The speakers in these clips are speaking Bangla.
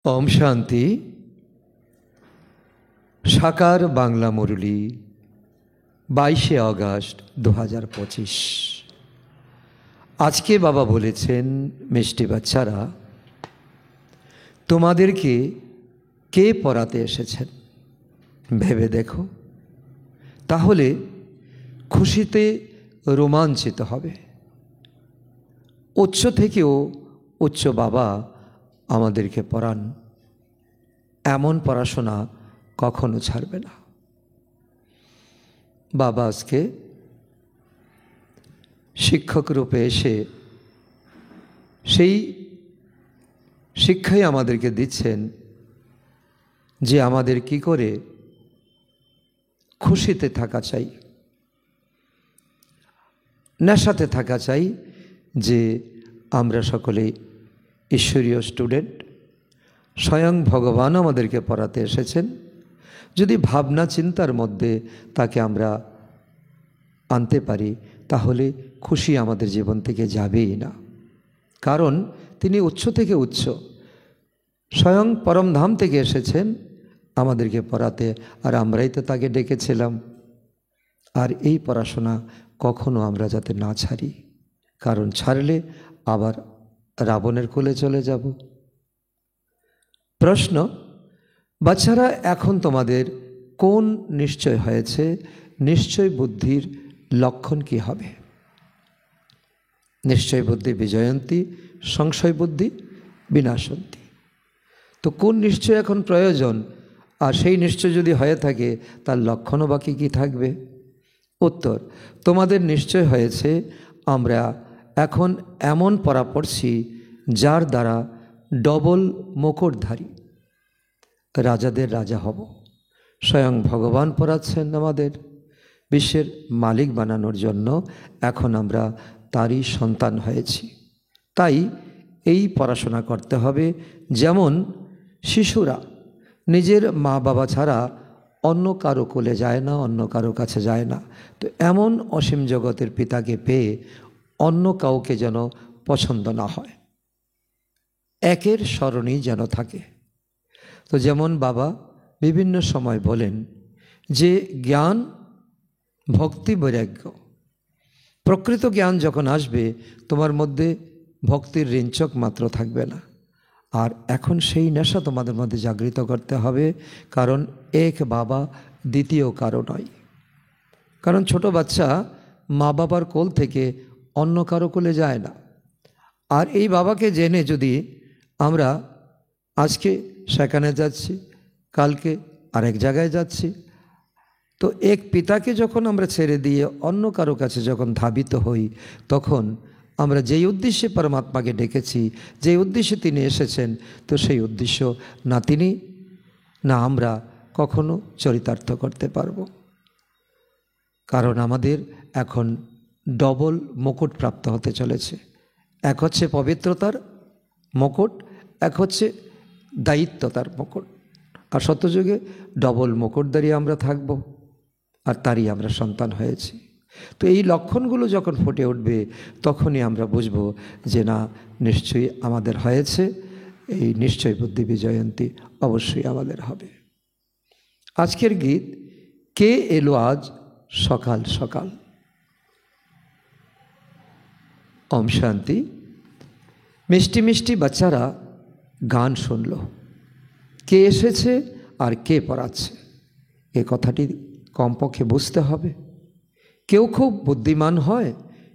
ওম শান্তি। সাকার বাংলা মুরলী 22শে আগস্ট 2025। আজকে বাবা বলেছেন, মিষ্টি বাচ্চারা, তোমাদেরকে কে পড়াতে এসেছেন ভেবে দেখো, তাহলে খুশিতে রোমাঞ্চিত হবে। উচ্চ থেকেও উচ্চ বাবা আমাদেরকে পড়ান, এমন পড়াশোনা কখনো ছাড়বে না। বাবা আজকে শিক্ষক রূপে এসে সেই শিক্ষাই আমাদেরকে দিচ্ছেন যে আমাদের কি করে খুশিতে থাকা চাই, নেশাতে থাকা চাই, যে আমরা সকলেই ঈশ্বরীয় স্টুডেন্ট। স্বয়ং ভগবান আমাদেরকে পড়াতে এসেছেন। যদি ভাবনা চিন্তার মধ্যে তাকে আমরা আনতে পারি, তাহলে খুশি আমাদের জীবন থেকে যাবেই না। কারণ তিনি উচ্চ থেকে উচ্চ, স্বয়ং পরমধাম থেকে এসেছেন আমাদেরকে পড়াতে, আর আমরাই তো তাকে ডেকেছিলাম। আর এই পড়াশোনা কখনো আমরা যাতে না ছাড়ি, কারণ ছাড়লে আবার রাবণের কোলে চলে যাব। প্রশ্ন, বাচ্চারা, এখন তোমাদের কোন নিশ্চয় হয়েছে? নিশ্চয় বুদ্ধির লক্ষণ কি হবে? নিশ্চয় বুদ্ধি বিজয়ন্তী, সংশয় বুদ্ধি বিনাশন্তী। তো কোন নিশ্চয় এখন প্রয়োজন? আর সেই নিশ্চয় যদি হয়ে থাকে, তার লক্ষণও বাকি কি থাকবে? উত্তর, তোমাদের নিশ্চয় হয়েছে আমরা এখন এমন পড়া পড়ছি যার দ্বারা ডবল মুকুটধারী রাজাদের রাজা হব। স্বয়ং ভগবান পড়াচ্ছেন আমাদের বিশ্বের মালিক বানানোর জন্য। এখন আমরা তারই সন্তান হয়েছি, তাই এই পড়াশোনা করতে হবে। যেমন শিশুরা নিজের মা বাবা ছাড়া অন্য কারো কোলে যায় না, অন্য কারো কাছে যায় না। তো এমন অসীম জগতের পিতাকে পেয়ে অন্য কাউকে যেন পছন্দ না হয়, একের স্মরণই যেন থাকে। তো যেমন বাবা বিভিন্ন সময় বলেন যে জ্ঞান, ভক্তি, বৈরাগ্য, প্রকৃত জ্ঞান যখন আসবে, তোমার মধ্যে ভক্তির রিঞ্চক মাত্র থাকবে না। আর এখন সেই নেশা তোমাদের মধ্যে জাগৃত করতে হবে, কারণ এক বাবা, দ্বিতীয় কারো নয়। কারণ ছোট বাচ্চা মা বাবার কোল থেকে অন্য কারো কোলে যায় না। আর এই বাবাকে জেনে যদি আমরা আজকে সেখানে যাচ্ছি, কালকে আরেক জায়গায় যাচ্ছি, তো এক পিতাকে যখন আমরা ছেড়ে দিয়ে অন্য কারো কাছে যখন ধাবিত হই, তখন আমরা যেই উদ্দেশ্যে পরমাত্মাকে ডেকেছি, যেই উদ্দেশ্যে তিনি এসেছেন, তো সেই উদ্দেশ্য না তিনি না আমরা কখনো চরিতার্থ করতে পারব। কারণ আমাদের এখন ডবল মুকুট প্রাপ্ত হতে চলেছে। এক হচ্ছে পবিত্রতার মুকুট, এক হচ্ছে দায়িত্বতার মুকুট। আর সত্যযুগে ডবল মুকুটধারী আমরা থাকব, আর তারই আমরা সন্তান হয়েছি। তো এই লক্ষণগুলো যখন ফুটে উঠবে, তখনই আমরা বুঝব যে না, নিশ্চয়ই আমাদের হয়েছে। এই নিশ্চয় বুদ্ধি বিজয়ন্তী অবশ্যই আমাদের হবে। আজকের গীত, কে এলো আজ সকাল সকাল। ওম শান্তি। মিষ্টি মিষ্টি বাচ্চারা গান শুনল, কে এসেছে আর কে পড়াচ্ছে, এ কথাটি কমপক্ষে বুঝতে হবে। কেউ খুব বুদ্ধিমান হয়,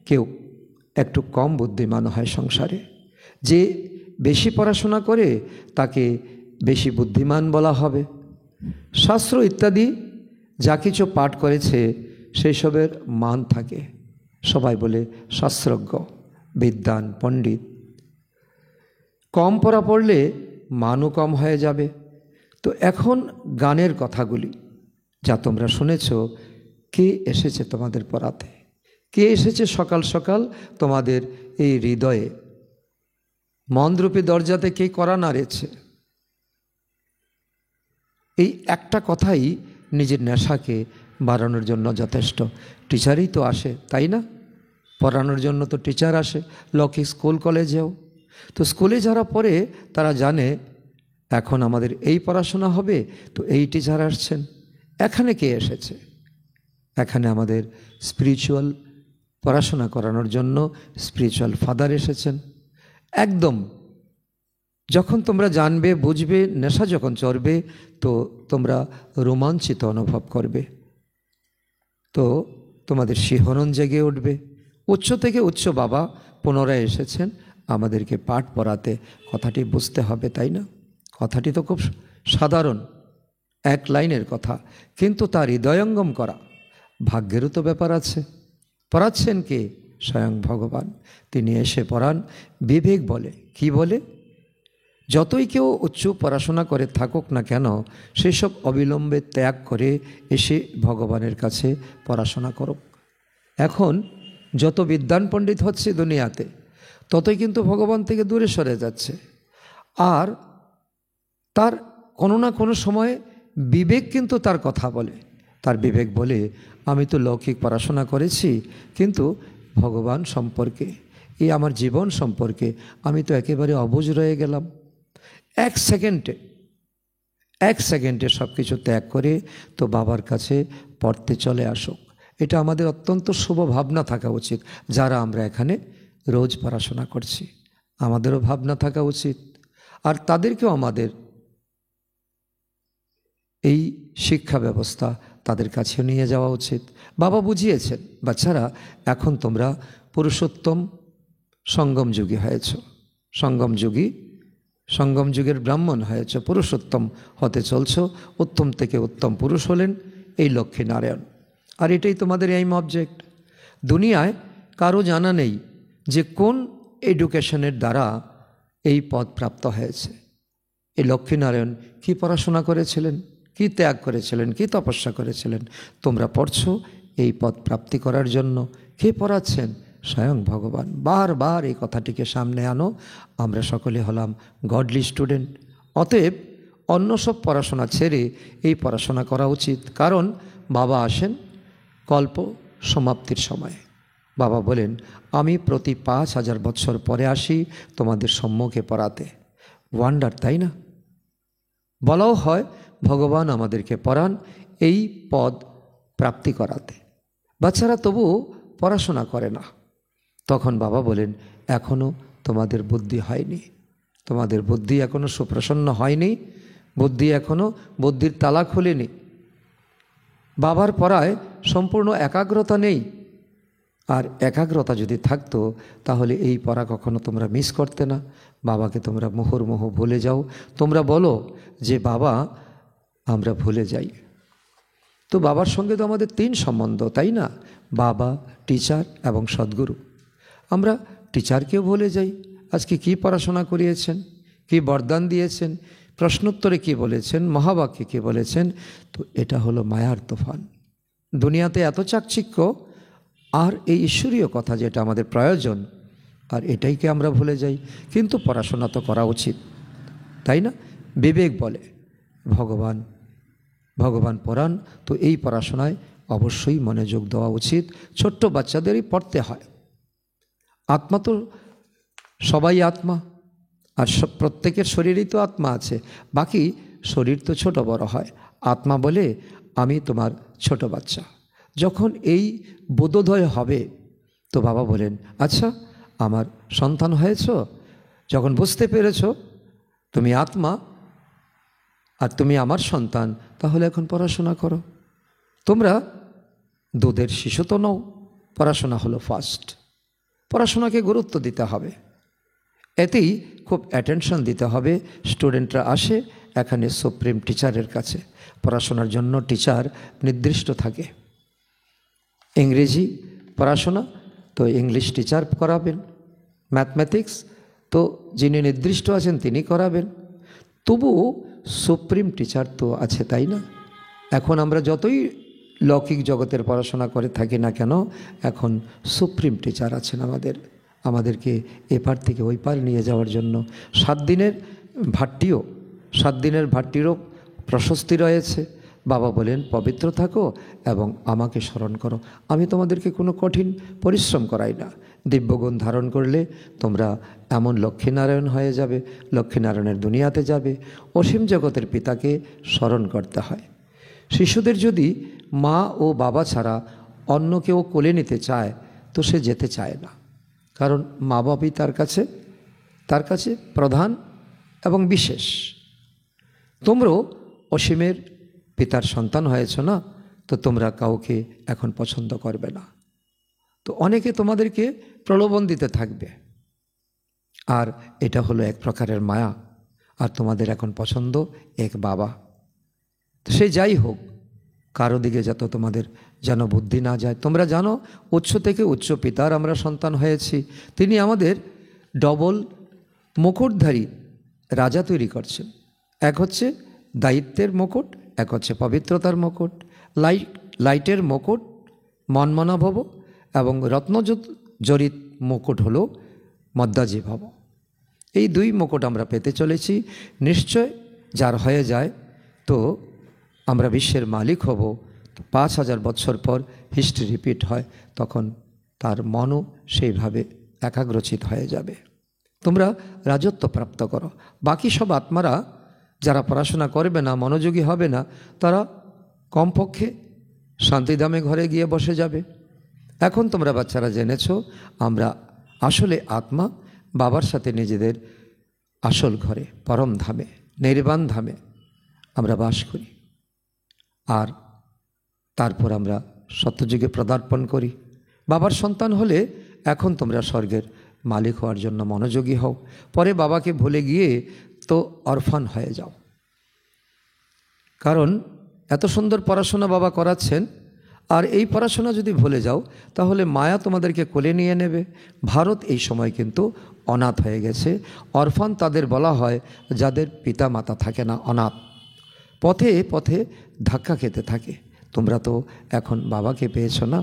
কেউ একটু কম বুদ্ধিমান হয় সংসারে। যে বেশি পড়াশোনা করে তাকে বেশি বুদ্ধিমান বলা হবে। শাস্ত্র ইত্যাদি যা কিছু পাঠ করেছে সেই সবের মান থাকে, সবাই বলে শাস্ত্রজ্ঞ, বিদ্বান, পণ্ডিত। কম পড়া পড়লে মানও কম হয়ে যাবে। তো এখন গানের কথাগুলি যা তোমরা শুনেছ, কে এসেছে তোমাদের পড়াতে? কে এসেছে সকাল সকাল তোমাদের এই হৃদয়ে? মনরূপী দরজাতে কে কড়া নাড়েছে? এই একটা কথাই নিজের নেশাকে বাড়ানোর জন্য যথেষ্ট। টিচারই তো আসে, তাই না? পড়ানোর জন্য তো টিচার আসে, লৌকিক স্কুল কলেজেও। তো স্কুলে যারা পড়ে তারা জানে এখন আমাদের এই পড়াশোনা হবে, তো এই টিচার আসছেন। এখানে কে এসেছে? এখানে আমাদের স্পিরিচুয়াল পড়াশোনা করানোর জন্য স্পিরিচুয়াল ফাদার এসেছেন। একদম যখন তোমরা জানবে, বুঝবে, নেশা যখন চড়বে, তো তোমরা রোমাঞ্চিত অনুভব করবে, তো তোমাদের শিহরণ জেগে উঠবে। উচ্চ থেকে উচ্চ বাবা পুনরায় এসেছেন আমাদেরকে পাঠ পড়াতে। কথাটি বুঝতে হবে, তাই না? কথাটি তো খুব সাধারণ, এক লাইনের কথা, কিন্তু তার হৃদয়ঙ্গম করা ভাগ্যেরও তো ব্যাপার আছে। পড়াচ্ছেন কে? স্বয়ং ভগবান। তিনি এসে পড়ান বিবেক বলে। কি বলে? যতই কেউ উচ্চ পড়াশোনা করে থাকুক না কেন, সেসব অবিলম্বে ত্যাগ করে এসে ভগবানের কাছে পড়াশোনা করুক। এখন যত বিদ্বান পণ্ডিত হচ্ছে দুনিয়াতে, ততই কিন্তু ভগবান থেকে দূরে সরে যাচ্ছে। আর তার কোনো না কোনো সময়ে বিবেক কিন্তু তার কথা বলে। তার বিবেক বলে, আমি তো লৌকিক পড়াশোনা করেছি, কিন্তু ভগবান সম্পর্কে, এই আমার জীবন সম্পর্কে আমি তো একেবারে অবুঝ রয়ে গেলাম। এক সেকেন্ডে সব কিছু ত্যাগ করে তো বাবার কাছে পড়তে চলে আসুক। এটা আমাদের অত্যন্ত শুভ ভাবনা থাকা উচিত। যারা আমরা এখানে রোজ পড়াশোনা করছি, আমাদেরও ভাবনা থাকা উচিত। আর তাদেরকেও আমাদের এই শিক্ষা ব্যবস্থা তাদের কাছেও নিয়ে যাওয়া উচিত। বাবা বুঝিয়েছেন, বাচ্চারা এখন তোমরা পুরুষোত্তম সঙ্গম যুগী হয়েছ, সঙ্গম যুগের ব্রাহ্মণ হয়েছ, পুরুষোত্তম হতে চলছ। উত্তম থেকে উত্তম পুরুষ হলেন এই লক্ষ্মীনারায়ণ। আর এটাই তোমাদের এইম অবজেক্ট। দুনিয়ায় কারো জানা নেই যে কোন এডুকেশনের দ্বারা এই পদ প্রাপ্ত হয়েছে। এই লক্ষ্মীনারায়ণ কি পড়াশোনা করেছিলেন, কি ত্যাগ করেছিলেন, কি তপস্যা করেছিলেন। তোমরা পড়ছো এই পদ প্রাপ্তি করার জন্য। কে পড়াচ্ছেন? স্বয়ং ভগবান। বারবার এই কথাটিকে সামনে আনো। আমরা সকলে হলাম গডলি স্টুডেন্ট। অতএব অন্য সব পড়াশোনা ছেড়ে এই পড়াশোনা করা উচিত। কারণ বাবা আসেন কল্প সমাপ্তির সময়। বাবা বলেন, আমি প্রতি 5000 বছর পরে আসি তোমাদের সম্মুখে পড়াতে। ওয়ান্ডার, তাই না? বলাও হয় ভগবান আমাদেরকে পড়ান এই পদ প্রাপ্তি করাতে। বাচ্চারা তবু পড়াশোনা করে না। তখন বাবা বলেন, এখনও তোমাদের বুদ্ধি হয়নি, তোমাদের বুদ্ধি এখনও সুপ্রসন্ন হয়নি, বুদ্ধির তালা খুলেনি। বাবার পড়ায় সম্পূর্ণ একাগ্রতা নেই। আর একাগ্রতা যদি থাকতো তাহলে এই পড়া কখনো তোমরা মিস করতে না। বাবাকে তোমরা মুহুর্মুহু ভুলে যাও। তোমরা বলো যে বাবা আমরা ভুলে যাই। তো বাবার সঙ্গে তো আমাদের 3 সম্বন্ধ, তাই না? বাবা, টিচার এবং সদ্গুরু। আমরা টিচারকেও ভুলে যাই। আজকে কি পড়াশোনা করিয়েছেন, কি বরদান দিয়েছেন, প্রশ্নোত্তরে কি বলেছেন, মহাবাক্যে কি বলেছেন। তো এটা হলো মায়ার তুফান। দুনিয়াতে এত চাকচিক্য, আর এই ঈশ্বরীয় কথা যেটা আমাদের প্রয়োজন, আর এটাইকে আমরা ভুলে যাই। কিন্তু পড়াশোনা তো করা উচিত, তাই না? বিবেক বলে ভগবান পড়ান, তো এই পড়াশোনায় অবশ্যই মনোযোগ দেওয়া উচিত। ছোট্ট বাচ্চাদেরই পড়তে হয়। আত্মা তো সবাই আত্মা, আর প্রত্যেকের শরীরেই তো আত্মা আছে। বাকি শরীর তো ছোট বড় হয়। আত্মা বলে আমি তোমার ছোট বাচ্চা। যখন এই বোধোদয় হবে, তো বাবা বলেন, আচ্ছা আমার সন্তান হয়েছ, যখন বুঝতে পেরেছ তুমি আত্মা আর তুমি আমার সন্তান, তাহলে এখন পড়াশোনা করো। তোমরা দুধের শিশু তো নও, পড়াশোনা হলো ফার্স্ট। পড়াশোনাকে গুরুত্ব দিতে হবে, এতেই খুব অ্যাটেনশন দিতে হবে। স্টুডেন্টরা আসে এখানে সুপ্রিম টিচারের কাছে পড়াশোনার জন্য। টিচার নির্দিষ্ট থাকে। ইংরেজি পড়াশোনা তো ইংলিশ টিচার করাবেন, ম্যাথমেটিক্স তো যিনি নির্দিষ্ট আছেন তিনি করাবেন। তবু সুপ্রিম টিচার তো আছে, তাই না? এখন আমরা যতই লৌকিক জগতের পড়াশোনা করে থাকি না কেন, এখন সুপ্রিম টিচার আছেন আমাদেরকে এপার থেকে ওই পার নিয়ে যাওয়ার জন্য। 7 দিনের ভাট্টিরও প্রশস্তি রয়েছে। বাবা বলেন, পবিত্র থাকো এবং আমাকে স্মরণ করো। আমি তোমাদেরকে কোনো কঠিন পরিশ্রম করাই না। দিব্যগুণ ধারণ করলে তোমরা এমন লক্ষ্মীনারায়ণ হয়ে যাবে, লক্ষ্মীনারায়ণের দুনিয়াতে যাবে। অসীম জগতের পিতাকে স্মরণ করতে হয়। শিশুদের যদি মা ও বাবা ছাড়া অন্য কেউ কোলে নিতে চায় তো সে যেতে চায় না, কারণ মা বাবাই তার কাছে প্রধান এবং বিশেষ। তোমরাও অসীমের পিতার সন্তান হয়েছ না, তো তোমরা কাউকে এখন পছন্দ করবে না। তো অনেকে তোমাদেরকে প্রলোভন দিতে থাকবে, আর এটা হলো এক প্রকারের মায়া। আর তোমাদের এখন পছন্দ এক বাবা। তো সে যাই হোক, কারো দিকে যত তোমাদের যেন বুদ্ধি না যায়। তোমরা জানো উচ্চ থেকে উচ্চ পিতার আমরা সন্তান হয়েছি। তিনি আমাদের ডবল মুকুটধারী রাজা তৈরি করছেন। এক হচ্ছে দায়িত্বের মুকুট, এক হচ্ছে পবিত্রতার মুকুট। লাইটের মুকুট মনমনা ভব, এবং রত্নজড়িত মুকুট হলো মদ্দাজি ভব। এই দুই মুকুট আমরা পেতে চলেছি। নিশ্চয় যার হয়ে যায় তো আমরা বিশ্বের মালিক হব। 5000 বছর পর হিস্ট্রি রিপিট হয়, তখন তার মনও সেইভাবে একাগ্রচিত হয়ে যাবে। তোমরা রাজত্ব প্রাপ্ত করো। বাকি সব আত্মারা যারা পড়াশোনা করবে না, মনোযোগী হবে না, তারা কমপক্ষে শান্তিধামে ঘরে গিয়ে বসে যাবে। এখন তোমরা বাচ্চারা জেনেছ আমরা আসলে আত্মা বাবার সাথে নিজেদের আসল ঘরে, পরম ধামে, নির্বাণ ধামে আমরা বাস করি। আর তারপর আমরা সত্যযুগে পদার্পণ করি। বাবার সন্তান হলে এখন তোমরা স্বর্গের মালিক হওয়ার জন্য মনোযোগী হও। পরে বাবাকে ভুলে গিয়ে তো অরফান হয়ে যাও, কারণ এত সুন্দর পড়াশোনা বাবা করাচ্ছেন, আর এই পড়াশোনা যদি ভুলে যাও তাহলে মায়া তোমাদেরকে কোলে নিয়ে নেবে। ভারত এই সময় কিন্তু অনাথ হয়ে গেছে। অরফান তাদের বলা হয় যাদের পিতা মাতা থাকে না, অনাথ। পথে পথে ধাক্কা খেতে থাকে। তোমরা তো এখন বাবাকে পেয়েছ না,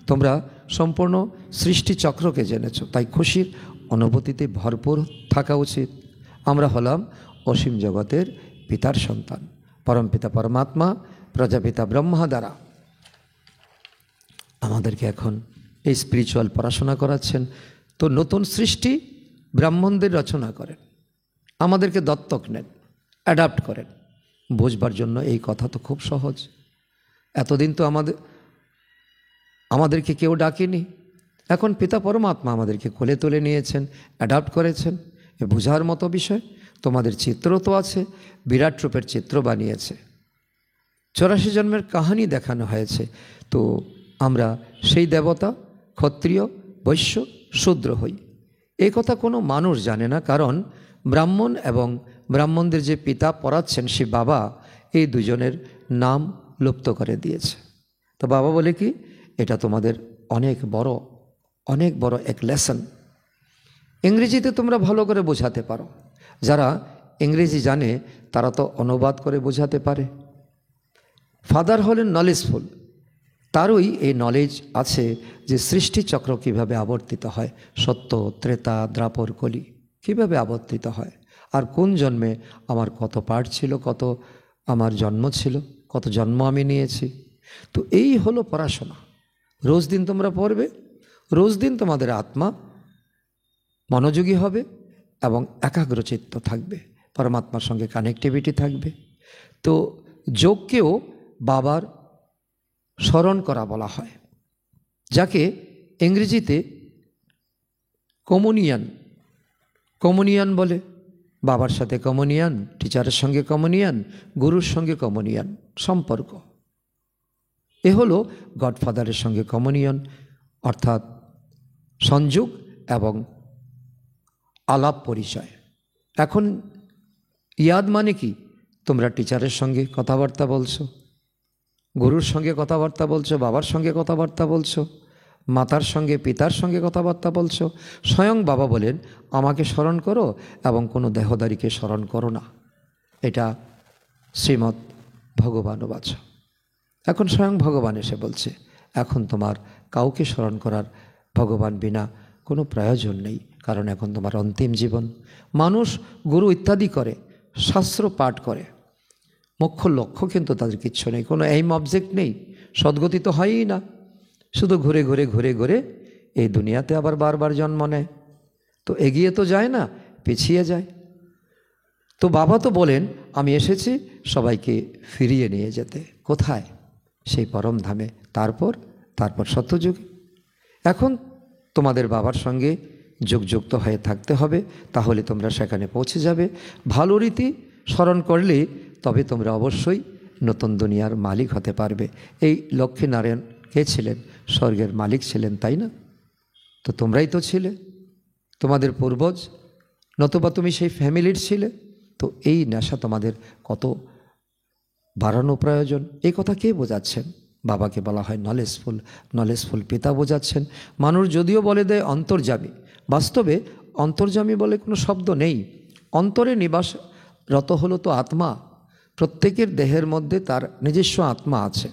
তোমরা সম্পূর্ণ সৃষ্টিচক্রকে জেনেছ, তাই খুশির অনুভূতিতে ভরপুর থাকা উচিত। আমরা হলাম অসীম জগতের পিতার সন্তান। পরমপিতা পরমাত্মা প্রজাপিতা ব্রহ্মা দ্বারা আমাদেরকে এখন এই স্পিরিচুয়াল পড়াশোনা করাচ্ছেন। তো নতুন সৃষ্টি ব্রাহ্মণদের রচনা করেন, আমাদেরকে দত্তক নেন, অ্যাডাপ্ট করেন। বুঝবার জন্য এই কথা তো খুব সহজ। এতদিন তো আমাদেরকে কেউ ডাকেনি, এখন পিতা পরমাত্মা আমাদেরকে কোলে তুলে নিয়েছেন, অ্যাডাপ্ট করেছেন। এ বোঝার মতো বিষয়। তোমাদের চিত্র তো আছে, বিরাট রূপের চিত্র বানিয়েছে, 84 জন্মের কাহিনী দেখানো হয়েছে। তো আমরা সেই দেবতা, ক্ষত্রিয়, বৈশ্য, শূদ্র হই। এই কথা কোনো মানুষ জানে না, কারণ ব্রাহ্মণ এবং ব্রাহ্মণদের যে পিতা পড়াচ্ছেন সে বাবা, এই দুজনের নাম লুপ্ত করে দিয়েছে। তো বাবা বলে কি, এটা তোমাদের অনেক বড় এক লেসন। ইংরেজিতে তোমরা ভালো করে বোঝাতে পারো। যারা ইংরেজি জানে তারা তো অনুবাদ করে বোঝাতে পারে। ফাদার হলেন নলেজফুল, তারই এই নলেজ আছে যে সৃষ্টিচক্র কীভাবে আবর্তিত হয়, সত্য, ত্রেতা, দ্রাপর, কলি কীভাবে আবর্তিত হয়, আর কোন জন্মে আমার কত পার্ট ছিল, কত আমার জন্ম ছিল, কত জন্ম আমি নিয়েছি। তো এই হলো পড়াশোনা। রোজ দিন তোমরা পড়বে, রোজ দিন তোমাদের আত্মা মনোযোগী হবে এবং একাগ্রচিত্ত থাকবে, পরমাত্মার সঙ্গে কানেক্টিভিটি থাকবে। তো যোগকেও বাবার স্মরণ করা বলা হয়, যাকে ইংরেজিতে কমিউনিয়ন বলে। বাবার সাথে কমিউনিয়ন, টিচারের সঙ্গে কমিউনিয়ন, গুরুর সঙ্গে কমিউনিয়ন সম্পর্ক। এ হলো গডফাদারের সঙ্গে কমিউনিয়ন, অর্থাৎ সংযোগ এবং আলাপ পরিচয়। এখন ইয়াদ মানে কি, তোমরা টিচারের সঙ্গে কথাবার্তা বলছো, গুরুর সঙ্গে কথাবার্তা বলছো, বাবার সঙ্গে কথাবার্তা বলছো, মাতার সঙ্গে পিতার সঙ্গে কথাবার্তা বলছো। স্বয়ং বাবা বলেন আমাকে স্মরণ করো এবং কোনো দেহদারীকে স্মরণ করো না। এটা শ্রীমদ্ ভগবান বাচ। এখন স্বয়ং ভগবান এসে বলছে এখন তোমার কাউকে স্মরণ করার ভগবান বিনা কোনো প্রয়োজন নেই, কারণ এখন তোমার অন্তিম জীবন। মানুষ গুরু ইত্যাদি করে, শাস্ত্র পাঠ করে, মুখ্য লক্ষ্য কিন্তু তাদের কিচ্ছু নেই, কোনো এইম অবজেক্ট নেই, সদ্গতি তো হয়ই না। শুধু ঘুরে ঘুরে এই দুনিয়াতে আবার বারবার জন্ম নেয়, তো এগিয়ে তো যায় না, পিছিয়ে যায়। তো বাবা তো বলেন আমি এসেছি সবাইকে ফিরিয়ে নিয়ে যেতে। কোথায়? সেই পরম ধামে, তারপর সত্যযুগে। এখন তোমাদের বাবার সঙ্গে যুক্ত হয়ে থাকতে হবে, তাহলে তোমরা সেখানে পৌঁছে যাবে। ভালো রীতি স্মরণ করলে তবে তোমরা অবশ্যই নতুন দুনিয়ার মালিক হতে পারবে। এই লক্ষ্মীনারায়ণ কে ছিলেন? স্বর্গের মালিক ছিলেন, তাই না? তো তোমরাই তো ছিলে, তোমাদের পূর্বজ, নতুবা তুমি সেই ফ্যামিলির ছিলে। তো এই নেশা তোমাদের কত বাড়ানো প্রয়োজন, এই কথা কে বোঝাচ্ছেন? বাবাকে বলা হয় নলেজফুল পিতা বোঝাচ্ছেন। মানুষ যদিও বলে দেয় অন্তর্যামী, বাস্তবে অন্তর্যামী বলে কোনো শব্দ নেই। অন্তরে নিবাসরত হলো তো আত্মা। প্রত্যেকের দেহের মধ্যে তার নিজস্ব আত্মা আছে।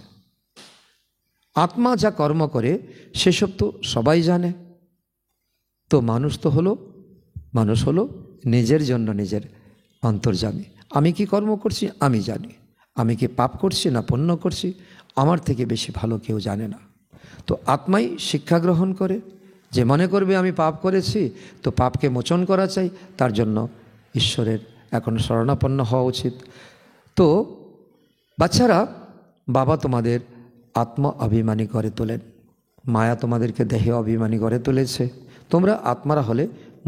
আত্মা যা কর্ম করে সেসব তো সবাই জানে। তো মানুষ হলো নিজের জন্য নিজের অন্তর্যামী। আমি কি কর্ম করছি আমি জানি, আমি কি পাপ করছি না পুণ্য করছি আমার থেকে বেশি ভালো কেউ জানে না। তো আত্মাই শিক্ষা গ্রহণ করে, যে মনে করবে আমি পাপ করেছি, তো পাপকে মোচন করা চাই, তার জন্য ঈশ্বরের এখন শরণাপন্ন হওয়া উচিত। তো বাচ্চারা, বাবা তোমাদের আত্ম অভিমানী করে তোলেন, মায়া তোমাদেরকে দেহে অভিমানী করে তুলেছে। তোমরা আত্মারা হলে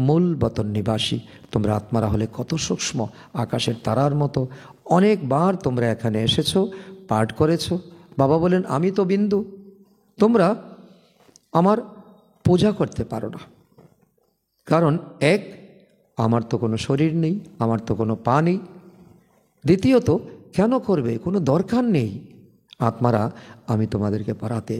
মূল বতন নিবাসী, তোমরা আত্মারা হলে কত সূক্ষ্ম, আকাশের তারার মতো। অনেকবার তোমরা এখানে এসেছো, পাঠ করেছো। বাবা বলেন আমি তো বিন্দু, তোমরা আমার পূজা করতে পারো না। কারণ এক, আমার তো কোনো শরীর নেই, আমার তো কোনো পা নেই। দ্বিতীয়ত, কেন করবে? কোনো দরকার নেই। আত্মারা আমি তোমাদেরকে পড়াতে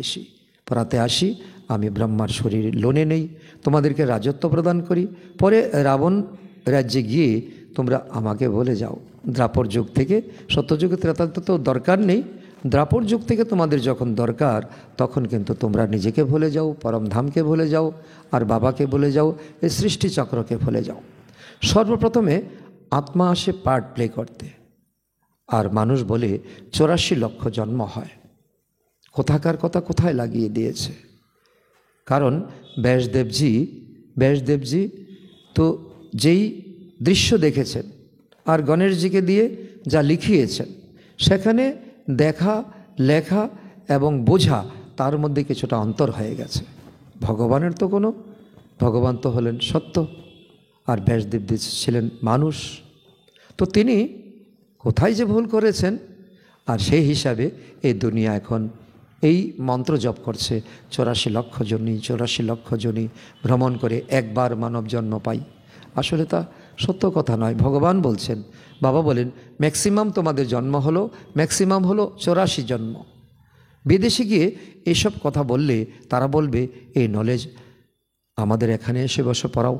আসি। আমি ব্রহ্মার শরীর লোনে নেই, তোমাদেরকে রাজত্ব প্রদান করি। পরে রাবণ রাজ্যে গিয়ে তোমরা আমাকে ভুলে যাও। দ্রাপর যুগ থেকে সত্যযুগে ত্রেতাযুগে তো দরকার নেই, দ্রাপর যুগ থেকে তোমাদের যখন দরকার তখন কিন্তু তোমরা নিজেকে ভুলে যাও, পরমধামকে ভুলে যাও, আর বাবাকে ভুলে যাও, এই সৃষ্টিচক্রকে ভুলে যাও। সর্বপ্রথমে আত্মা আসে পার্ট প্লে করতে, আর মানুষ বলে 84 লক্ষ জন্ম হয়। কোথাকার কথা কোথায় লাগিয়ে দিয়েছে। কারণ ব্যাসদেবজি তো যেই দৃশ্য দেখেছেন আর গণেশজিকে দিয়ে যা লিখিয়েছেন, সেখানে দেখা, লেখা এবং বোঝা তার মধ্যে কিছুটা অন্তর হয়ে গেছে। ভগবান তো হলেন সত্য, আর ব্যাসদেবজি ছিলেন মানুষ। তো তিনি কোথায় যে ভুল করেছেন, আর সেই হিসাবে এই দুনিয়া এখন এই মন্ত্র জপ করছে 84 লক্ষ জনি ভ্রমণ করে একবার মানব জন্ম পাই। আসলে তা সত্য কথা নয়। ভগবান বলছেন, বাবা বলেন ম্যাক্সিমাম তোমাদের জন্ম হলো 84 জন্ম। বিদেশে গিয়ে এইসব কথা বললে তারা বলবে এই নলেজ আমাদের এখানে এসে বসে পড়াও।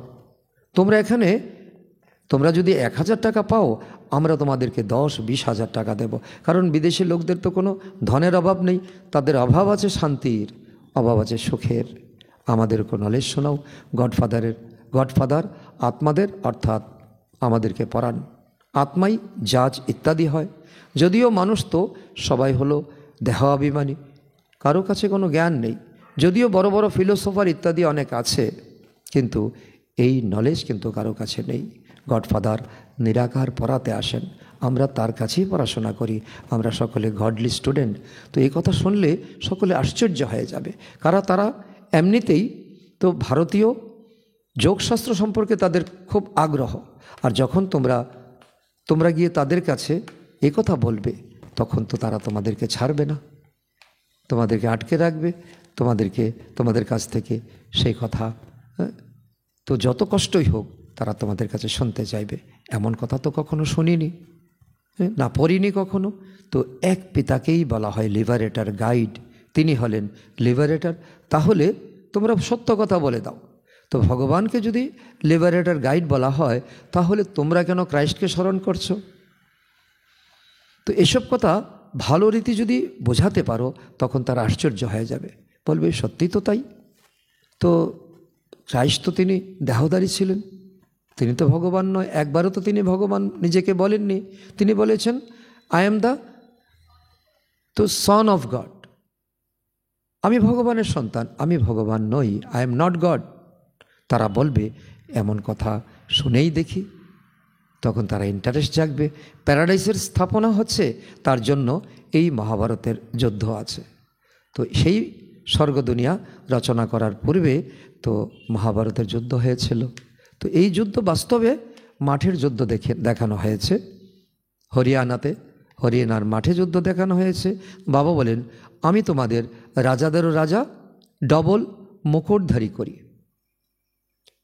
তোমরা যদি 1000 টাকা পাও, আমরা তোমাদেরকে 10-20 হাজার টাকা দেব। কারণ বিদেশি লোকদের তো কোনো ধনের অভাব নেই, তাদের অভাব আছে শান্তির, অভাব আছে সুখের। আমাদেরকে নলেজ শোনাও। গডফাদার আত্মাদের, অর্থাৎ আমাদেরকে পড়ান। আত্মাই জাজ ইত্যাদি হয়। যদিও মানুষ তো সবাই হলো দেহ অভিমানী, কারো কাছে কোনো জ্ঞান নেই। যদিও বড় বড় ফিলোসফার ইত্যাদি অনেক আছে, কিন্তু এই নলেজ কিন্তু কারো কাছে নেই। গডফাদার নিরাকার পড়াতে আসেন, আমরা তার কাছেই পড়াশোনা করি, আমরা সকলে গডলি স্টুডেন্ট। তো এই কথা শুনলে সকলে আশ্চর্য হয়ে যাবে। তারা এমনিতেই তো ভারতীয় যোগশাস্ত্র সম্পর্কে তাদের খুব আগ্রহ। আর যখন তোমরা গিয়ে তাদের কাছে এই কথা বলবে, তখন তো তারা তোমাদেরকে ছাড়বে না, তোমাদেরকে আটকে রাখবে, তোমাদের কাছ থেকে সেই কথা তো যত কষ্টই হোক তারা তোমাদের কাছে শুনতে চাইবে। এমন কথা তো কখনো শুনিনি, না পড়িনি কখনো। তো এক পিতাকেই বলা হয় লিবারেটর, গাইড। তিনি হলেন লিবারেটর। তাহলে তোমরা সত্য কথা বলে দাও। তো ভগবানকে যদি লিবারেটর, গাইড বলা হয়, তাহলে তোমরা কেন ক্রাইস্টকে স্মরণ করছো? তো এসব কথা ভালো রীতি যদি বোঝাতে পারো, তখন তারা আশ্চর্য হয়ে যাবে, বলবে সত্যি তো তাই। তো ক্রাইস্ট তো তিনি দেহধারী ছিলেন, তিনি তো ভগবান নয়। একবারও তো তিনি ভগবান নিজেকে বলেননি। তিনি বলেছেন I am the son of god. আমি ভগবানের সন্তান, আমি ভগবান নই, আই এম নট গড। তারা বলবে এমন কথা শুনেই দেখি, তখন তারা ইন্টারেস্ট জাগবে। প্যারাডাইসের স্থাপনা হচ্ছে, তার জন্য এই মহাভারতের যুদ্ধ আছে। তো সেই স্বর্গ দুনিয়া রচনা করার পূর্বে তো মহাভারতের যুদ্ধ হয়েছিল। তো এই যুদ্ধ বাস্তবে মাঠের যুদ্ধ দেখানো হয়েছে হরিয়ানাতে, হরিয়ানার মাঠে যুদ্ধ দেখানো হয়েছে। বাবা বলেন, আমি তোমাদের রাজাদেরও রাজা, ডবল মুকুটধারী করি।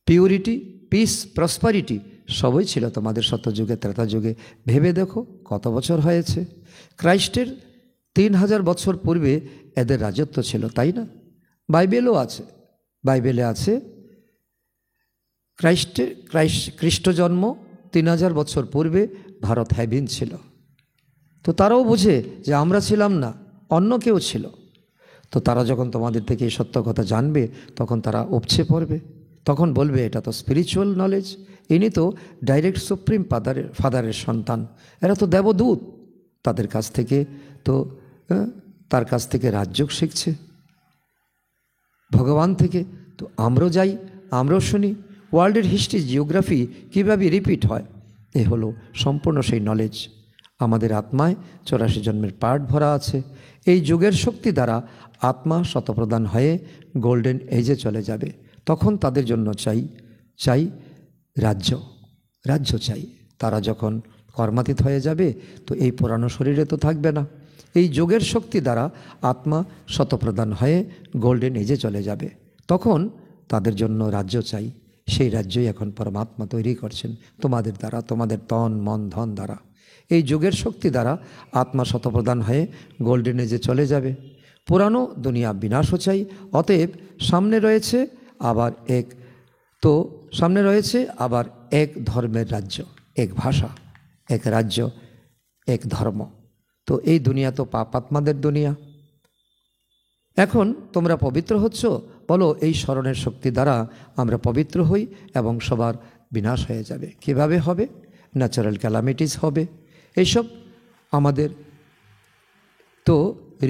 পিউরিটি, পিস, প্রসপারিটি সবই ছিল তোমাদের সত্যযুগে, ত্রেতা যুগে। ভেবে দেখো কত বছর হয়েছে। ক্রাইস্টের 3000 বছর পূর্বে এদের রাজত্ব ছিল, তাই না? বাইবেলও আছে, বাইবেলে আছে খ্রিস্ট জন্ম 3000 বছর পূর্বে ভারত হ্যাভিন ছিল। তো তারাও বুঝে যে আমরা ছিলাম না, অন্য কেউ ছিল। তো তারা যখন তোমাদের থেকে এই সত্য কথা জানবে, তখন তারা উপচে পড়বে, তখন বলবে এটা তো স্পিরিচুয়াল নলেজ, ইনি তো ডাইরেক্ট সুপ্রিম ফাদারের সন্তান, এরা তো দেবদূত, তাদের কাছ থেকে তো তার কাছ থেকে রাজযোগ শিখছে ভগবান থেকে। তো আমরাও যাই, আমরাও শুনি ওয়ার্ল্ডের হিস্ট্রি, জিওগ্রাফি কীভাবে রিপিট হয়। এ হলো সম্পূর্ণ সেই নলেজ। আমাদের আত্মায় 84 জন্মের পার্ট ভরা আছে। এই যুগের শক্তি দ্বারা আত্মা শতপ্রদান হয়ে গোল্ডেন এজে চলে যাবে। তখন তাদের জন্য চাই রাজ্য চাই। তারা যখন কর্মাতীত হয়ে যাবে, তো এই পুরানো শরীরে তো থাকবে না। এই যোগের শক্তি দ্বারা আত্মা শতপ্রদান হয়ে গোল্ডেন এজে চলে যাবে, তখন তাদের জন্য রাজ্য চাই। সেই রাজ্যই এখন পরমাত্মা তৈরি করছেন তোমাদের দ্বারা, তোমাদের তন মন ধন দ্বারা। এই যুগের শক্তি দ্বারা আত্মা শতপ্রদান হয়ে গোল্ডেন এজে চলে যাবে। পুরানো দুনিয়া বিনাশও চাই। অতএব সামনে রয়েছে আবার এক ধর্মের রাজ্য, এক ভাষা, এক রাজ্য, এক ধর্ম। তো এই দুনিয়া তো পাপাত্মাদের দুনিয়া। এখন তোমরা পবিত্র হচ্ছ, বলো এই স্মরণের শক্তি দ্বারা আমরা পবিত্র হই এবং সবার বিনাশ হয়ে যাবে। কিভাবে হবে? ন্যাচারাল ক্যালামিটিস হবে। এইসব আমাদের তো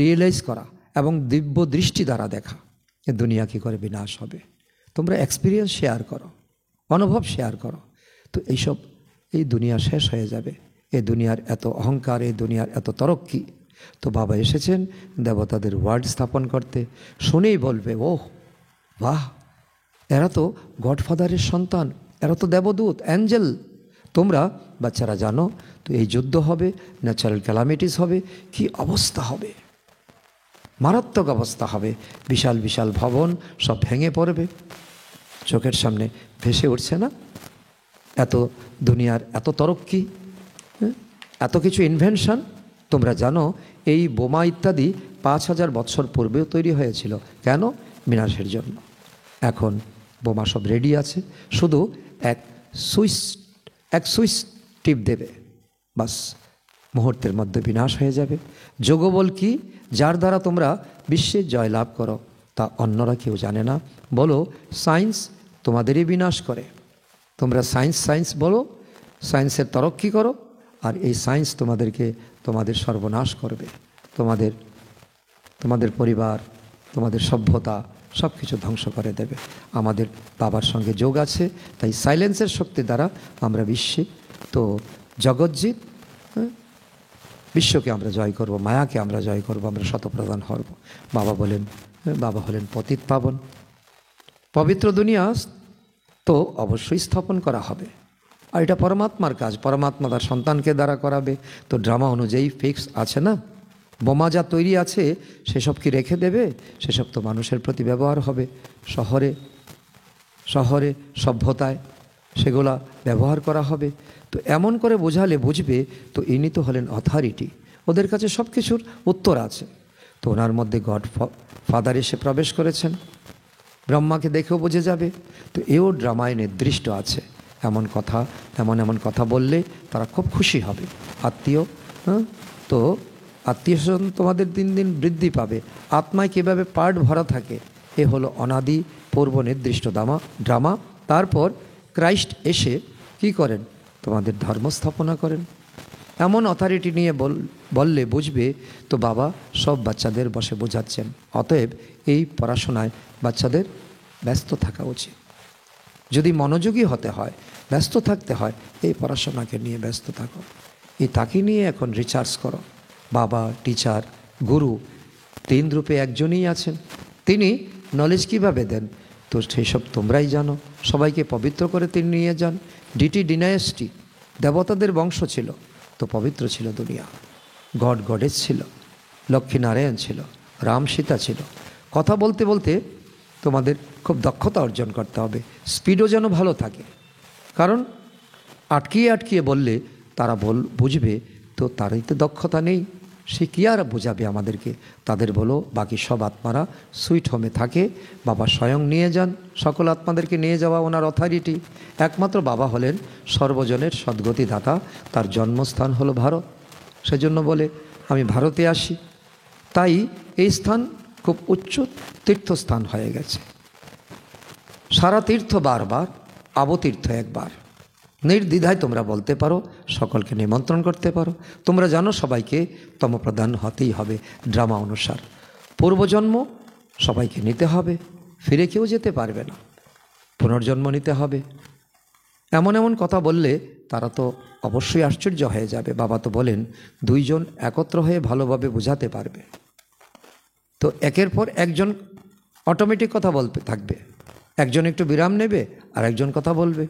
রিয়েলাইজ করা এবং দিব্য দৃষ্টি দ্বারা দেখা এ দুনিয়া কী করে বিনাশ হবে। তোমরা এক্সপিরিয়েন্স শেয়ার করো, অনুভব শেয়ার করো। তো এই দুনিয়া শেষ হয়ে যাবে। এই দুনিয়ার এত অহংকার, এই দুনিয়ার এত তরক্কি। তো বাবা এসেছেন দেবতাদের ওয়ার্ড স্থাপন করতে। শুনেই বলবে, ওহ বাহ, এরা তো গডফাদারের সন্তান, এরা তো দেবদূত, অ্যাঞ্জেল। তোমরা বাচ্চারা জানো তো এই যুদ্ধ হবে, ন্যাচারাল ক্যালামিটিস হবে, কি অবস্থা হবে, মারাত্মক অবস্থা হবে। বিশাল বিশাল ভবন সব ভেঙে পড়বে, চোখের সামনে ভেসে উঠছে না? এত দুনিয়ার এত তরক্কি, এত কিছু ইনভেনশন। তোমরা জানো এই বোমা ইত্যাদি 5000 বছর পূর্বেও তৈরি হয়েছিল। কেন? বিনাশের জন্য। এখন বোমা সব রেডি আছে, শুধু এক সুইচ টিপ দেবে, বাস মুহূর্তের মধ্যে বিনাশ হয়ে যাবে। যোগবল কি? যার দ্বারা তোমরা বিশ্বে জয়লাভ করো, তা অন্যরা কেউ জানে না। বলো সায়েন্স তোমাদেরই বিনাশ করে। তোমরা সায়েন্স বলো, সায়েন্সের তরক্কি করো, আর এই সায়েন্স তোমাদের সর্বনাশ করবে। তোমাদের পরিবার, তোমাদের সভ্যতা সব কিছু ধ্বংস করে দেবে। আমাদের বাবার সঙ্গে যোগ আছে, তাই সাইলেন্সের শক্তি দ্বারা আমরা বিশ্বে তো জগৎজিৎ, বিশ্বকে আমরা জয় করব, মায়াকে আমরা জয় করব, আমরা শতপ্রদান হব। বাবা হলেন পতিত পাবন। পবিত্র দুনিয়া তো অবশ্যই স্থাপন করা হবে, আর এটা পরমাত্মার কাজ। পরমাত্মা তার সন্তানকে দ্বারা করাবে। তো ড্রামা অনুযায়ী ফিক্স আছে না? বোমা যা তৈরি আছে সেসব কি রেখে দেবে? সেসব তো মানুষের প্রতি ব্যবহার হবে। শহরে সভ্যতায় সেগুলা ব্যবহার করা হবে। তো এমন করে বোঝালে বুঝবে তো ইনি তো হলেন অথরিটি, ওদের কাছে সব কিছুর উত্তর আছে। তো ওনার মধ্যে গড ফাদার এসে প্রবেশ করেছেন, ব্রহ্মাকে দেখেও বুঝে যাবে। তো এও ড্রামায় নির্দিষ্ট আছে। এমন কথা বললে তারা খুব খুশি হবে। তো আত্মীয় স্বজন তোমাদের দিন দিন বৃদ্ধি পাবে। আত্মায় কীভাবে পার্ট ভরা থাকে, এ হলো অনাদি পূর্ব নির্দিষ্ট ড্রামা। তারপর ক্রাইস্ট এসে কি করেন? তোমাদের ধর্ম স্থাপনা করেন। এমন অথরিটি নিয়ে বললে বুঝবে তো বাবা সব বাচ্চাদের বসে বোঝাচ্ছেন। অতএব এই পড়াশোনায় বাচ্চাদের ব্যস্ত থাকা উচিত। যদি মনোযোগী হতে হয়, ব্যস্ত থাকতে হয়, এই পড়াশোনাকে নিয়ে ব্যস্ত থাকো। এই তাকে নিয়ে এখন রিচার্জ করো। বাবা, টিচার, গুরু 3 রূপে একজনই আছেন। তিনি নলেজ কীভাবে দেন তো সেই সব তোমরাই জানো। সবাইকে পবিত্র করে তিনি নিয়ে যান। ডিটি ডিনায়াস্টি দেবতাদের বংশ ছিল, তো পবিত্র ছিল দুনিয়া। গড গডেস ছিল, লক্ষ্মীনারায়ণ ছিল, রাম সীতা ছিল। কথা বলতে বলতে তোমাদের খুব দক্ষতা অর্জন করতে হবে, স্পিডও যেন ভালো থাকে। কারণ আটকিয়ে আটকিয়ে বললে তারা বুঝবে তো তারই তো দক্ষতা নেই, সে কি আর বোঝাবে আমাদেরকে। তাদের বলো বাকি সব আত্মারা সুইট হোমে থাকে, বাবা স্বয়ং নিয়ে যান। সকল আত্মাদেরকে নিয়ে যাওয়া ওনার অথরিটি। একমাত্র বাবা হলেন সর্বজনের সদ্গতি দাতা, তার জন্মস্থান হলো ভারত। সেজন্য বলে আমি ভারতে আসি। তাই এই স্থান খুব উচ্চ তীর্থস্থান হয়ে গেছে। সারা তীর্থ বারবার, আবতীর্থ একবার। নির্দ্বিধায় তোমরা বলতে পারো, সকলকে নিমন্ত্রণ করতে পারো। তোমরা জানো সবাইকে তমপ্রধান হতেই হবে ড্রামা অনুসার। পূর্বজন্ম সবাইকে নিতে হবে, ফিরে কেউ যেতে পারবে না, পুনর্জন্ম নিতে হবে। এমন এমন কথা বললে তারা তো অবশ্যই আশ্চর্য হয়ে যাবে। বাবা তো বলেন 2 জন একত্র হয়ে ভালোভাবে বোঝাতে পারবে। তো একের পর একজন অটোমেটিক কথা বলতে থাকবে, একজন একটু বিরাম নেবে আর একজন কথা বলবে।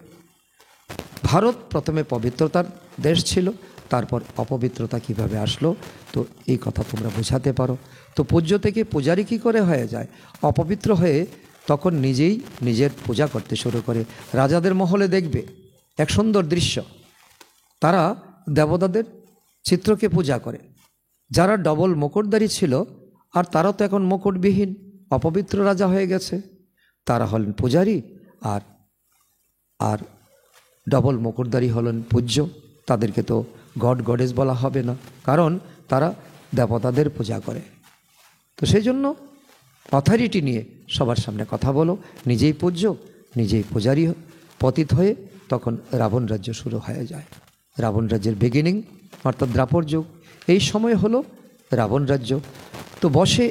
ভারত প্রথমে পবিত্রতার দেশ ছিল, তারপর অপবিত্রতা কিভাবে আসলো তো এই কথা তোমরা বোঝাতে পারো। তো পূজ্য থেকে পূজারি কী করে হয়ে যায়? অপবিত্র হয়ে তখন নিজেই নিজের পূজা করতে শুরু করে। রাজাদের মহলে দেখবে এক সুন্দর দৃশ্য, তারা দেবতাদের চিত্রকে পূজা করে। যারা ডবল মুকুটধারী ছিল আর তারা তো এখন মুকুটবিহীন অপবিত্র রাজা হয়ে গেছে, তারা হলেন পূজারী, আর ডবল মুকুটধারী হলেন পূজ্য। তাদেরকে তো গড গডেস বলা হবে না, কারণ তারা দেবতাদের পূজা করে। তো সেই জন্য অথরিটি নিয়ে সবার সামনে কথা বলো। নিজেই পূজ্য, নিজেই পূজারী পতিত হয়ে তখন রাবণ রাজ্য শুরু হয়ে যায়। রাবণ রাজ্যের বিগিনিং অর্থাৎ দ্রাপর যুগ, এই সময় হলো রাবণ রাজ্য। তো বসে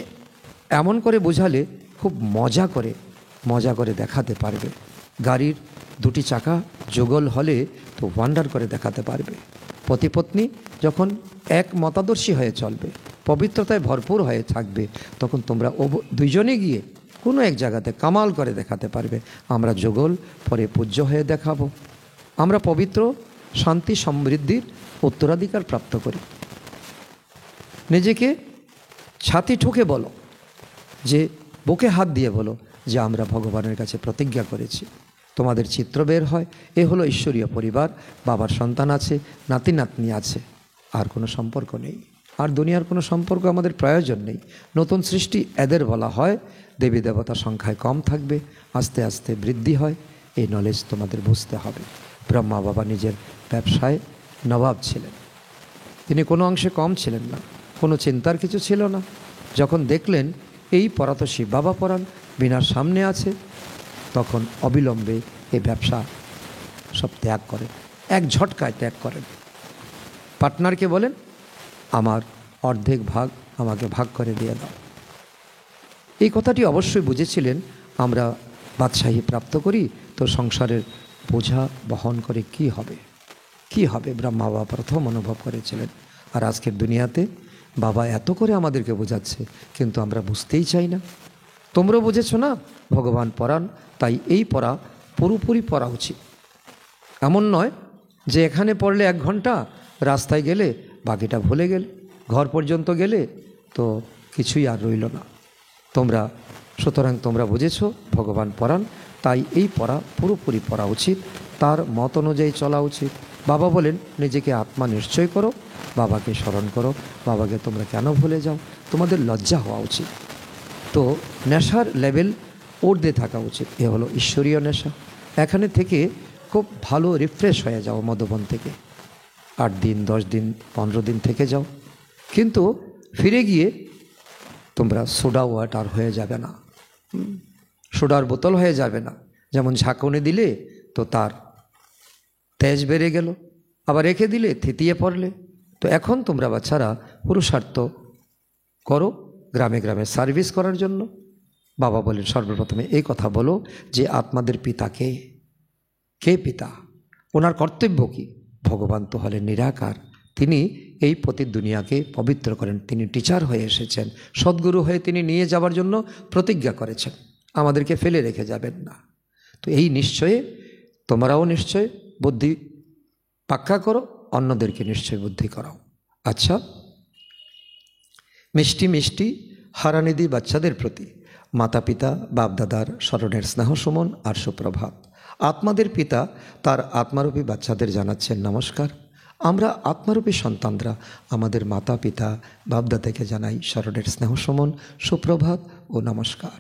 এমন করে বোঝালে খুব মজা করে দেখাতে পারবে। গাড়ির 2টি চাকা যুগল হলে তো ওয়ান্ডার করে দেখাতে পারবে। পতিপত্নী যখন এক মতাদর্শী হয়ে চলবে, পবিত্রতায় ভরপুর হয়ে থাকবে, তখন তোমরা 2 জনে গিয়ে কোনো এক জায়গাতে কামাল করে দেখাতে পারবে। আমরা যুগল, পরে পূজ্য হয়ে দেখাবো। আমরা পবিত্র, শান্তি, সমৃদ্ধির উত্তরাধিকার প্রাপ্ত করি। নিজেকে ছাতি ঠুকে বলো, যে বুকে হাত দিয়ে বলো যে আমরা ভগবানের কাছে প্রতিজ্ঞা করেছি। তোমাদের চিত্র বের হয়, এ হলো ঈশ্বরীয় পরিবার। বাবার সন্তান আছে, নাতি নাতনি আছে, আর কোনো সম্পর্ক নেই, আর দুনিয়ার কোনো সম্পর্ক আমাদের প্রয়োজন নেই। নতুন সৃষ্টি এদের বলা হয়। দেবী দেবতা সংখ্যায় কম থাকবে, আস্তে আস্তে বৃদ্ধি হয়। এই নলেজ তোমাদের বুঝতে হবে। ব্রহ্মা বাবা নিজের ব্যবসায় নবাব ছিলেন, তিনি কোনো অংশে কম ছিলেন না, কোনো চিন্তার কিছু ছিল না। যখন দেখলেন এই পড়া তো শিব বাবা পড়ান, বিনার সামনে আছে, তখন অবিলম্বে এই ব্যবসা সব ত্যাগ করেন, এক ঝটকায় ত্যাগ করেন। পার্টনারকে বলেন আমার অর্ধেক ভাগ আমাকে ভাগ করে দিয়ে দাও। এই কথাটি অবশ্যই বুঝেছিলেন, আমরা বাদশাহী প্রাপ্ত করি তো সংসারের বোঝা বহন করে কি হবে ব্রহ্মা বাবা প্রথম অনুভব করেছিলেন। আর আজকের দুনিয়াতে বাবা এত করে আমাদেরকে বোঝাচ্ছে, কিন্তু আমরা বুঝতেই চাই না। তোমরা বুঝেছো না ভগবান পড়ান, তাই এই পড়া পুরোপুরি পড়া উচিত। এমন নয় যে এখানে পড়লে 1 ঘন্টা, রাস্তায় গেলে বাকিটা ভুলে গেলে, ঘর পর্যন্ত গেলে তো কিছুই আর রইল না। সুতরাং তোমরা বুঝেছো ভগবান পড়ান, তাই এই পড়া পুরোপুরি পড়া উচিত, তার মত অনুযায়ী চলা উচিত। বাবা বলেন নিজেকে আত্মা নিশ্চয় করো, বাবাকে স্মরণ করো। বাবাকে তোমরা কেন ভুলে যাও? তোমাদের লজ্জা হওয়া উচিত। তো নেশার লেভেল ঊর্ধ্বে থাকা উচিত, এ হলো ঈশ্বরীয় নেশা। এখানে থেকে খুব ভালো রিফ্রেশ হয়ে যাও মধুবন থেকে। 8 দিন, 10 দিন, 15 দিন থেকে যাও, কিন্তু ফিরে গিয়ে তোমরা সোডা ওয়াটার হয়ে যাবে না, সোডার বোতল হয়ে যাবে না। যেমন ঝাঁকুনি দিলে তো তার তেজ বেড়ে গেল, আবার রেখে দিলে থিতিয়ে পড়লে, তো এখন তোমরা বাচ্চারা পুরুষার্থ করো গ্রামে গ্রামে সার্ভিস করার জন্য। বাবা বলেন সর্বপ্রথমে এই কথা বলো যে আত্মাদের পিতা কে? কে পিতা? ওনার কর্তব্য কী? ভগবান তো হলেন নিরাকার, তিনি এই প্রতি দুনিয়াকে পবিত্র করেন। তিনি টিচার হয়ে এসেছেন, সদ্গুরু হয়ে তিনি নিয়ে যাওয়ার জন্য প্রতিজ্ঞা করেছেন, আমাদেরকে ফেলে রেখে যাবেন না। তো এই নিশ্চয়ে তোমরাও নিশ্চয় বুদ্ধি পাক্কা করো, অন্যদেরকে নিশ্চয় বুদ্ধি করাও। আচ্ছা, মিষ্টি মিষ্টি হারানিধি বাচ্চাদের প্রতি মাতা পিতা বাপদাদার স্মরণের স্নেহ সুমন আর সুপ্রভাত। আত্মাদের পিতা তার আত্মারূপী বাচ্চাদের জানাচ্ছেন নমস্কার। আমরা আত্মারূপী সন্তানরা আমাদের মাতা পিতা বাপদাদাকে জানাই স্মরণের স্নেহ সুমন, সুপ্রভাত ও নমস্কার।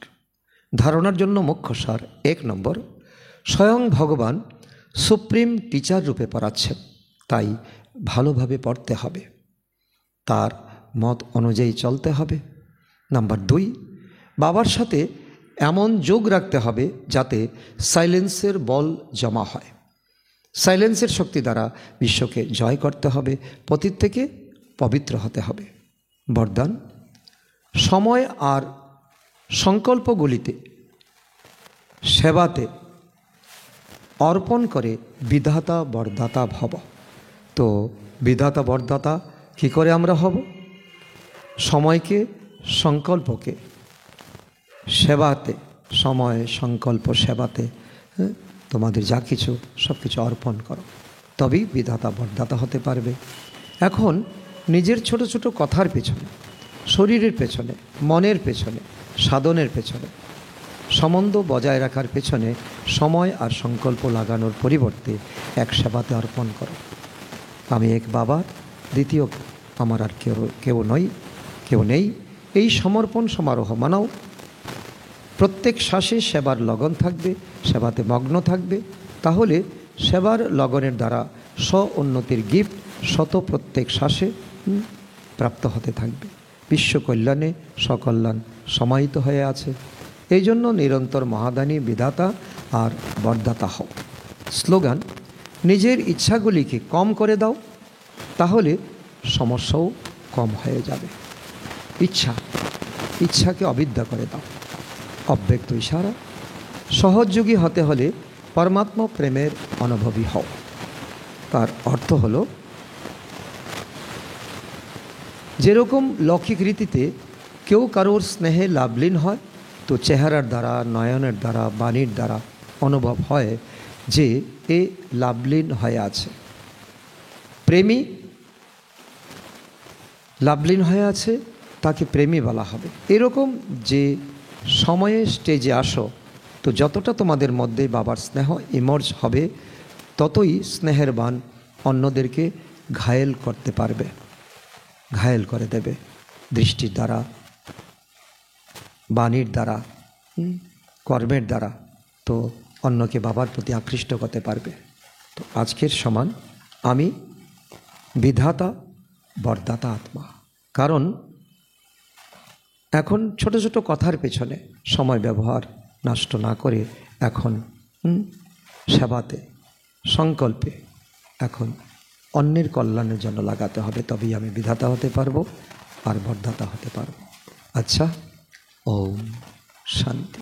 ধারণার জন্য মুখ্য সার: 1 নম্বর, স্বয়ং ভগবান সুপ্রিম টিচার রূপে পড়াচ্ছেন, তাই ভালোভাবে পড়তে হবে, তার মত অনুযায়ী চলতে হবে। নাম্বার 2, বাবার সাথে এমন যোগ রাখতে হবে যাতে সাইলেন্সের বল জমা হয়। সাইলেন্সের শক্তি দ্বারা বিশ্বকে জয় করতে হবে, পতিত থেকে পবিত্র হতে হবে। বরদান: সময় আর সংকল্পগুলিতে সেবাতে অর্পণ করে বিধাতা বরদাতা ভব। তো বিধাতা বরদাতা কী করে আমরা হব? সময়কে সংকল্পকে সেবাতে, সময় সংকল্প সেবাতে তোমাদের যা কিছু সব কিছু অর্পণ করো, তবেই বিধাতা বরদাতা হতে পারবে। এখন নিজের ছোট ছোট কথার পেছনে, শরীরের পেছনে, মনের পেছনে, সাধনের পেছনে, সম্বন্ধ বজায় রাখার পেছনে সময় আর সংকল্প লাগানোর পরিবর্তে এক সেবাতে অর্পণ করো। আমি এক বাবা, দ্বিতীয় আমার আর কেউ নেই, এই সমর্পণ সমারোহ মানাও। প্রত্যেক শ্বাসে সেবার লগন থাকবে, সেবাতে মগ্ন থাকবে, তাহলে সেবার লগনের দ্বারা স্ব উন্নতির গিফট শত প্রত্যেক শ্বাসে প্রাপ্ত হতে থাকবে। বিশ্ব কল্যাণে সকল্যাণ সমাহিত হয়ে আছে। এই জন্য নিরন্তর মহাদানী বিধাতা আর বরদাতা হও। স্লোগান: নিজের ইচ্ছাগুলিকে কম করে দাও, তাহলে সমস্যাও কম হয়ে যাবে। ইচ্ছাকে অবিদ্যা করে দাও। অব্যক্ত ইশারা: সহযোগী হতে হলে পরমাত্মা প্রেমের অনুভবী হও। তার অর্থ হলো, যেরকম লৌকিক রীতিতে কেউ কারোর স্নেহে লাভলীন হয়, তো চেহারার দ্বারা, নয়নের দ্বারা, বাণীর দ্বারা অনুভব হয় যে এ লাভলীন হয়ে আছে। প্রেমী লাভলীন হয়ে আছে, তাকে প্রেমী বলা হবে। এরকম যে সময়ে স্টেজে আসো, তো যতটা তোমাদের মধ্যে বাবার স্নেহ ইমার্জ হবে, ততই স্নেহের বাণ অন্যদেরকে ঘায়েল করতে পারবে, ঘায়েল করে দেবে দৃষ্টির দ্বারা, বাণীর দ্বারা, কর্মের দ্বারা। তো অন্যকে বাবার প্রতি আকৃষ্ট করতে পারবে। তো আজকের সমান আমি বিধাতা বরদাতা আত্মা। কারণ এখন ছোট ছোট কথার পেছনে সময় ব্যবহার নষ্ট না করে এখন সেবাতে, সংকল্পে এখন অন্যের কল্যাণের জন্য লাগাতে হবে, তবেই আমি বিধাতা হতে পারবো আর বরদাতা হতে পারবো। আচ্ছা, ওম শান্তি।